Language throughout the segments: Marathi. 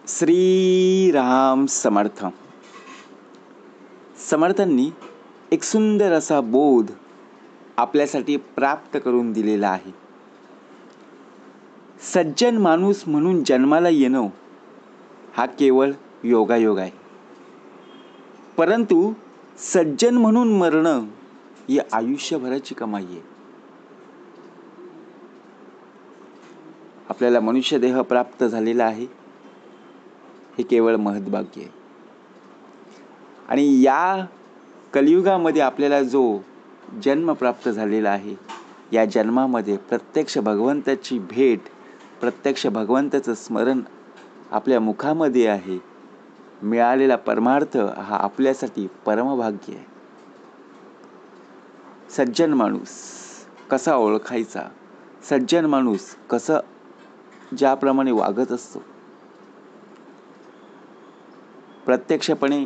श्रीराम समर्थ. समर्थांनी एक सुंदर असा बोध आपल्यासाठी प्राप्त करून दिलेला आहे. सज्जन माणूस म्हणून जन्माला येणं हा केवळ योगायोग आहे, परंतु सज्जन म्हणून मरणं ही आयुष्यभराची कमाई आहे. आपल्याला मनुष्य देह प्राप्त झालेला आहे, हे केवळ महत्भाग्य आहे. आणि या कलियुगामध्ये आपल्याला जो जन्म प्राप्त झालेला आहे, या जन्मामध्ये प्रत्यक्ष भगवंताची भेट, प्रत्यक्ष भगवंताचं स्मरण आपल्या मुखामध्ये आहे. मिळालेला परमार्थ हा आपल्यासाठी परमभाग्य आहे. सज्जन माणूस कसा ओळखायचा, सज्जन माणूस कसं ज्याप्रमाणे वागत असतो, प्रत्यक्षपणे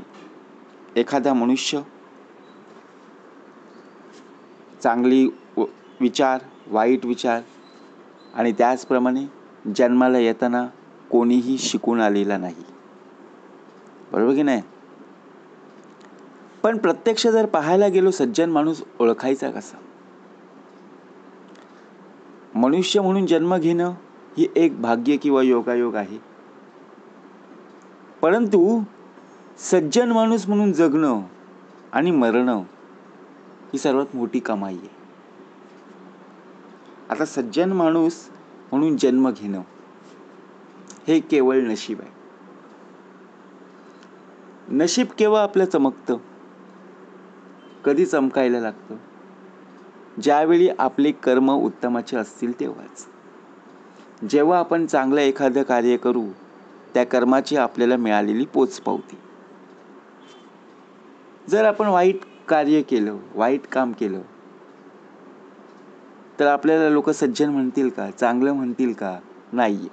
एखादा मनुष्य चांगली विचार, वाईट विचार आणि त्याचप्रमाणे जन्माला येताना कोणीही शिकून आलेला नाही, बरोबर की नाही? पण प्रत्यक्ष जर पाहायला गेलो, सज्जन माणूस ओळखायचा कसा? मनुष्य म्हणून जन्म घेणं ही एक भाग्य किंवा योगायोग आहे, परंतु सज्जन माणूस म्हणून जगणं आणि मरणं ही सर्वात मोठी कमाई आहे. आता सज्जन माणूस म्हणून जन्म घेणं हे केवळ नशीब आहे. नशीब केव्हा आपलं चमकतं? कधी चमकायला लागतं? ज्यावेळी आपले कर्म उत्तमाचे असतील तेव्हाच. जेव्हा आपण चांगलं एखादं कार्य करू, त्या कर्माची आपल्याला मिळालेली पोचपावती. जर आपण वाईट कार्य केलं, वाईट काम केलं, तर आपल्याला लोक सज्जन म्हणतील का, चांगलं म्हणतील का? नाही.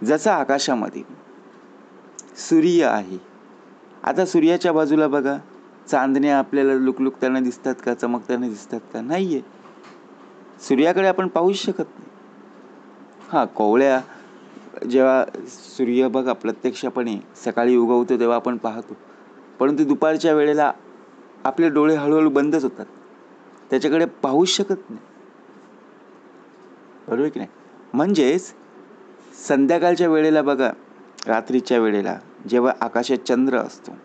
जसं आकाशामध्ये सूर्य आहे, आता सूर्याच्या बाजूला बघा, चांदण्या आपल्याला लुकलुकताना दिसतात का, चमकताना दिसतात का? नाहीये. सूर्याकडे आपण पाहूच शकत नाही. कोवळ्या जेव्हा सूर्य बघा प्रत्यक्षपणे सकाळी उगवतो तेव्हा आपण पाहतो, परंतु दुपारच्या वेळेला आपले डोळे हळूहळू बंदच होतात, त्याच्याकडे पाहूच शकत नाही, बरोबर की नाही? म्हणजेच संध्याकाळच्या वेळेला बघा, रात्रीच्या वेळेला जेव्हा आकाशात चंद्र असतो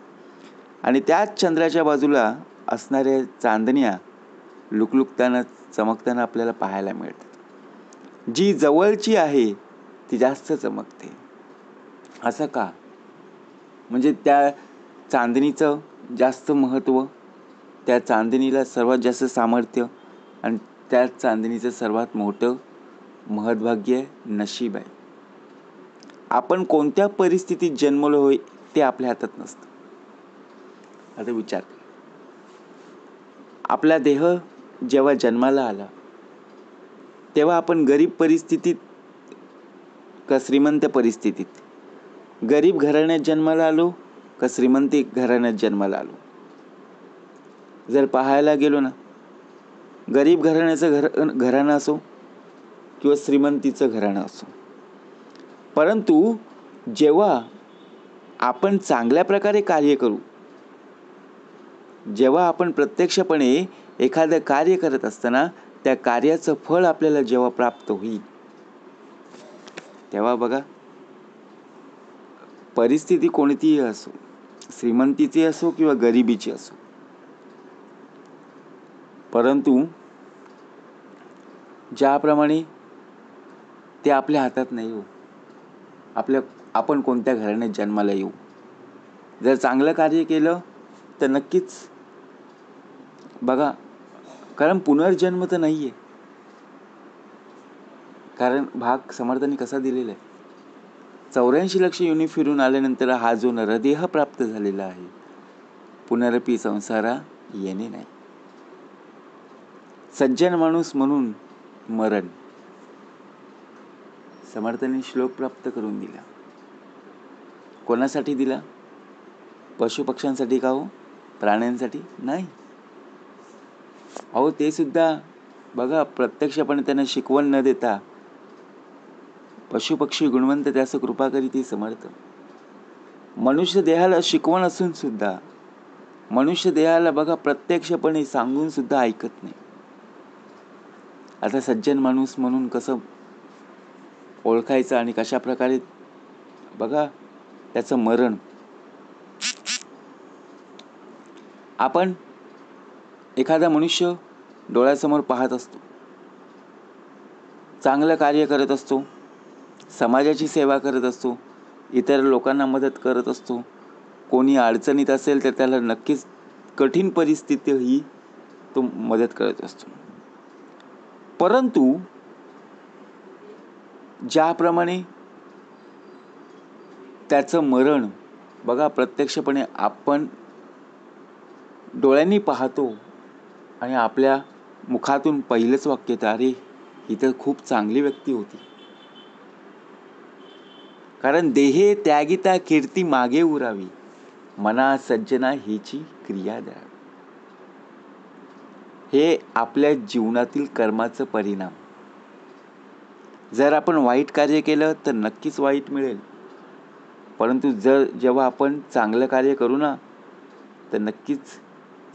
आणि त्याच चंद्राच्या बाजूला असणाऱ्या चांदण्या लुकलुकताना चमकताना आपल्याला पाहायला मिळतात. जी जवळची आहे ती जास्त चमकते. असं का? म्हणजे त्या चांदणीचं जास्त महत्त्व, त्या चांदणीला सर्वात जास्त सामर्थ्य आणि त्या चांदणीचं सर्वात मोठं महत्भाग्य नशीब आहे. आपण कोणत्या परिस्थितीत जन्मलो होय ते आपल्या हातात नसतं. आता विचार कर, आपला देह जेव्हा जन्माला आला तेव्हा आपण गरीब परिस्थितीत का श्रीमंत परिस्थितीत, गरीब घराण्यात जन्माला आलो का श्रीमंती घराण्यात जन्माला आलो? जर पाहायला गेलो ना, गरीब घराण्याचं घराणं असो किंवा श्रीमंतीचं घराणं असो, परंतु जेव्हा आपण चांगल्या प्रकारे कार्य करू, जेव्हा आपण प्रत्यक्षपणे एखादं कार्य करत असताना त्या कार्याचं फळ आपल्याला जेव्हा प्राप्त होईल, तेव्हा बघा, परिस्थिती कोणतीही असो, श्रीमंतीची असो किंवा गरिबीची असो, परंतु ज्याप्रमाणे ते आपल्या हातात नाही हो. आपण कोणत्या घराण्यात जन्माला येऊ, जर चांगलं कार्य केलं तर नक्कीच बघा, कारण पुनर्जन्म तर नाहीये. कारण भाग समर्थांनी कसा दिलेला आहे, 84 लक्ष योनी फिरून आल्यानंतर हा जो नरदेह प्राप्त झालेला आहे, पुनरपी संसारा येणे नाही. सज्जन माणूस म्हणून मरण समर्थांनी श्लोक प्राप्त करून दिला. कोणासाठी दिला? पशुपक्ष्यांसाठी का हो? प्राण्यांसाठी नाही. अहो, ते सुद्धा बघा प्रत्यक्षपणे त्यांना शिकवण न देता पशुपक्षी गुणवंत त्यास कृपा करीती समर्थ. मनुष्य देहाला शिकवण असून सुद्धा, मनुष्य देहाला बघा प्रत्यक्षपणे सांगून सुद्धा ऐकत नाही. आता सज्जन माणूस म्हणून कसं ओळखायचं आणि कशा प्रकारे बघा त्याचं मरण. आपण एखादा मनुष्य डोळ्यासमोर पाहत असतो, चांगलं कार्य करत असतो, समाजाची सेवा करत असतो, इतर लोकांना मदत करत असतो. कोणी अडचणीत असेल तर त्याला नक्कीच कठीण परिस्थितीही तो मदत करत असतो. परंतु ज्याप्रमाणे त्याचं मरण बघा प्रत्यक्षपणे आपण डोळ्यांनी पाहतो आणि आपल्या मुखातून पहिलंच वाक्य येतं, अरे ही तर खूप चांगली व्यक्ती होती. कारण देहे त्यागिता कीर्ती मागे उरावी, मना सज्जना हीची क्रिया द्यावी. हे आपल्या जीवनातील कर्माचं परिणाम. जर आपण वाईट कार्य केलं तर नक्कीच वाईट मिळेल, परंतु जेव्हा आपण चांगलं कार्य करू ना तर नक्कीच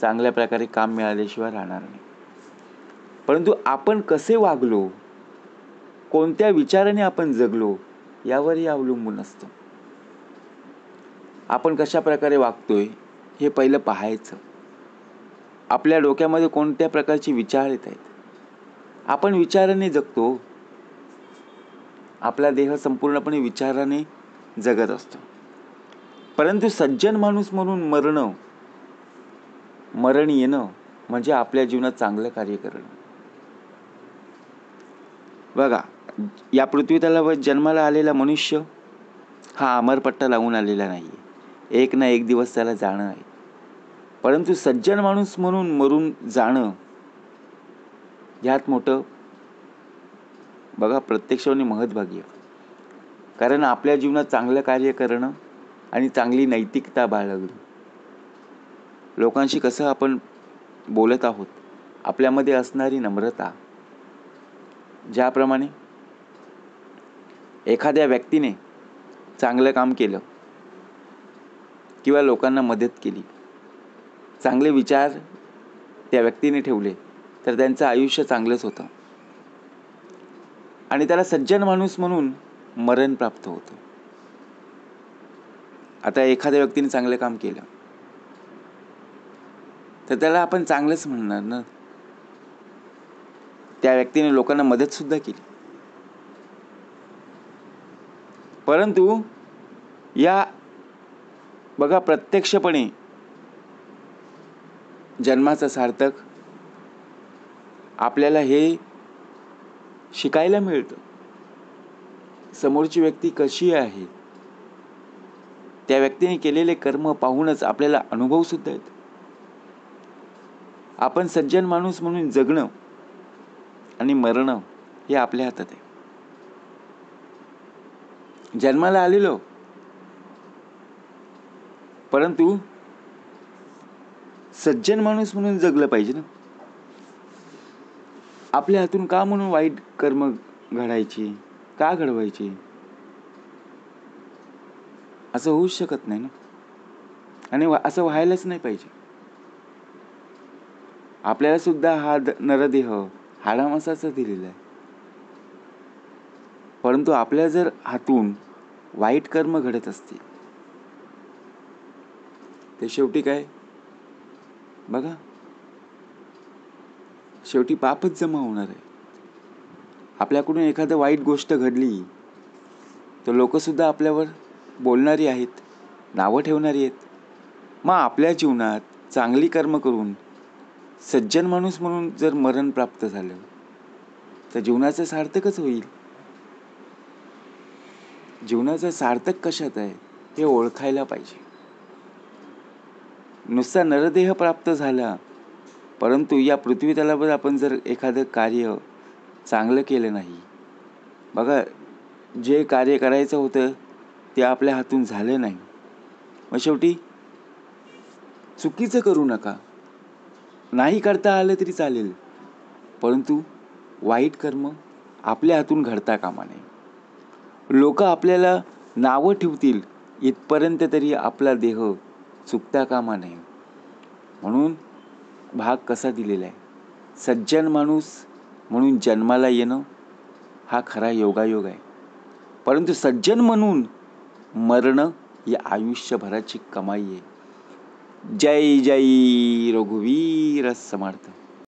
चांगल्या प्रकारे काम मिळाल्याशिवाय राहणार नाही. परंतु आपण कसे वागलो, कोणत्या विचाराने आपण जगलो यावरही अवलंबून असतं. आपण कशा प्रकारे वागतोय हे पहिलं पाहायचं. आपल्या डोक्यामध्ये कोणत्या प्रकारचे विचार येत आहेत. आपण विचाराने जगतो. आपला देह संपूर्णपणे विचाराने जगत असतो. परंतु सज्जन माणूस म्हणून मरण येणं म्हणजे आपल्या जीवनात चांगलं कार्य करणं. बघा या पृथ्वी तलावर जन्माला आलेला मनुष्य हा अमरपट्टा लावून आलेला नाहीये. एक ना एक दिवस त्याला जाणं आहे. परंतु सज्जन माणूस म्हणून मरून जाणं ह्यात मोठं बघा प्रत्यक्षपणे महत्भागी. कारण आपल्या जीवनात चांगलं कार्य करणं आणि चांगली नैतिकता बाळगणं, लोकांशी कसं आपण बोलत आहोत, आपल्यामध्ये असणारी नम्रता. ज्याप्रमाणे एखाद्या व्यक्तीने चांगलं काम केलं किंवा लोकांना मदत केली, चांगले विचार त्या व्यक्तीने ठेवले तर त्यांचं आयुष्य चांगलंच होतं आणि त्याला सज्जन माणूस म्हणून मरण प्राप्त होतं. आता एखाद्या व्यक्तीने चांगलं काम केलं तर त्याला आपण चांगलंच म्हणणार ना. त्या व्यक्तीने लोकांना मदत सुद्धा केली. परंतु या बघा प्रत्यक्षपणे जन्माचं सार्थक आपल्याला हे शिकायला मिळतं. समोरची व्यक्ती कशी आहे, त्या व्यक्तीने केलेले कर्म पाहूनच आपल्याला अनुभव सुद्धा येतो. आपण सज्जन माणूस म्हणून जगणं आणि मरणं हे आपल्या हातात आहे. जन्माला आलेलो, परंतु सज्जन माणूस म्हणून जगलं पाहिजे ना. आपल्या हातून का म्हणून वाईट कर्म घडायची, का घडवायची, असं होऊच शकत नाही ना. आणि असं व्हायलाच नाही पाहिजे. आपल्याला सुद्धा हा नरदेह हाडामासाचा दिलेला आहे. परंतु आपल्या जर हातून वाईट कर्म घडत असतील ते शेवटी काय बघा, शेवटी पापच जमा होणार आहे. आपल्याकडून एखादं वाईट गोष्ट घडली तर लोक सुद्धा आपल्यावर बोलणारी आहेत, नावं ठेवणारी आहेत. मग आपल्या जीवनात चांगली कर्म करून सज्जन माणूस म्हणून जर मरण प्राप्त झालं तर जीवनाचं सार्थकच होईल. जीवनाचं सार्थक कशात आहे हे ओळखायला पाहिजे. नुसता नरदेह प्राप्त झाला, परंतु या पृथ्वी तलावर आपण जर एखादं कार्य चांगलं केलं नाही, बघा जे कार्य करायचं होतं ते आपल्या हातून झालं नाही, मग शेवटी चुकीचं करू नका. नाही करता आलं तरी चालेल, परंतु वाईट कर्म आपल्या हातून घडता कामा नये. लोक आपल्याला नावं ठेवतील इथपर्यंत तरी आपला देह चुकता कामा नये. म्हणून भाग कसा दिलेला आहे, सज्जन माणूस म्हणून जन्माला येणं हा खरा योगायोग आहे, परंतु सज्जन म्हणून मरणं ही आयुष्यभराची कमाई आहे. जय जय रघुवीर समर्थ.